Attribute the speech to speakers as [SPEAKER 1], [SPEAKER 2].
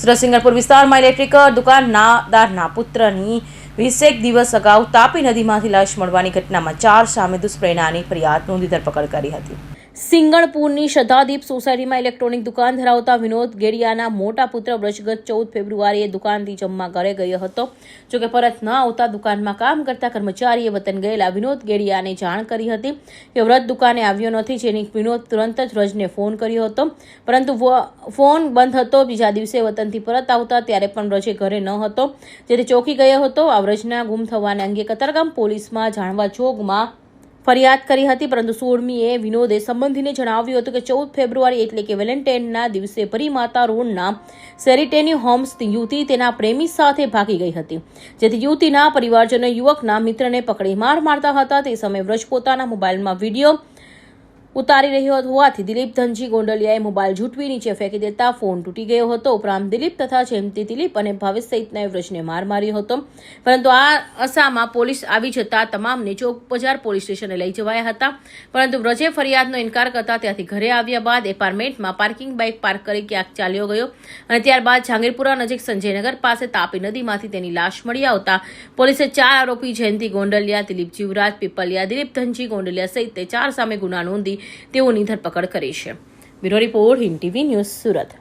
[SPEAKER 1] સુરત સિંગરપુર વિસ્તારમાં ઇલેક્ટ્રિક દુકાનદારના પુત્રની 20 દિવસ અગાઉ તાપી નદીમાંથી લાશ મળવાની ઘટનામાં 4 સામે દુષ્પ્રેરણાની ફરિયાદ નોંધી ધરપકડ કરી હતી. સિંગણપુરની શતાદીપ સોસાયટીમાં ઇલેક્ટ્રોનિક દુકાન ધરાવતા વિનોદ ગેડિયાના મોટા પુત્ર બ્રજગત 14 ફેબ્રુઆરીએ દુકાનથી જમવા ઘરે ગયો હતો. જોકે પરત ન આવતા દુકાનમાં કામ કરતા કર્મચારીએ વતન ગયેલા વિનોદ ગેડિયાને જાણ કરી હતી કે વ્રત દુકાને આવ્યો નથી, જેની વિનોદ તુરંત જ વ્રજને ફોન કર્યો હતો, પરંતુ ફોન બંધ હતો. બીજા દિવસે વતનથી પરત આવતા ત્યારે પણ વ્રજે ઘરે ન હતો, જેથી ચોંકી ગયો હતો. આ વ્રજના ગુમ થવાને અંગે કતારગામ પોલીસમાં જાણવા જોગમાં ફરિયાદ કરી હતી, પરંતુ 16મીએ વિનોદે સંબંધીને જણાવ્યું હતું કે 14 ફેબ્રુઆરી એટલે કે વેલેન્ટાઇનના દિવસે ભરીમાતા રોડના સેરિટેની હોમ્સથી યુવતી તેના પ્રેમી સાથે ભાગી ગઈ હતી, જેથી યુવતીના પરિવારજનો યુવકના મિત્રને પકડી માર મારતા હતા. તે સમયે વ્રજ પોતાના મોબાઈલમાં વિડીયો ઉતારી રહ્યો હોવાથી દિલીપ ધનજી ગોંડલિયાએ મોબાઈલ ઝૂંટવી નીચે ફેંકી દેતા ફોન તૂટી ગયો હતો. ઉપરાંત દિલીપ તથા જયંતિ દિલીપ અને ભાવેશ સહિતના વ્રજને માર માર્યો હતો, પરંતુ આ અસામાં પોલીસ આવી જતા તમામને ચોક બજાર પોલીસ સ્ટેશને લઈ જવાયા હતા. પરંતુ વ્રજે ફરિયાદનો ઇનકાર કરતા ત્યાંથી ઘરે આવ્યા બાદ એપાર્ટમેન્ટમાં પાર્કિંગ બાઇક પાર્ક કરી ક્યાંક ચાલ્યો ગયો અને ત્યારબાદ જહાંગીરપુરા નજીક સંજયનગર પાસે તાપી નદીમાંથી તેની લાશ મળી આવતા પોલીસે 4 આરોપી જયંતિ ગોંડલિયા, દિલીપ જીવરાજ પીપલિયા, દિલીપ ધનજી ગોંડલિયા સહિત 4 સામે ગુના નોંધી તેઓની ધરપકડ કરી છે. Bureau report, Hind TV news, Surat.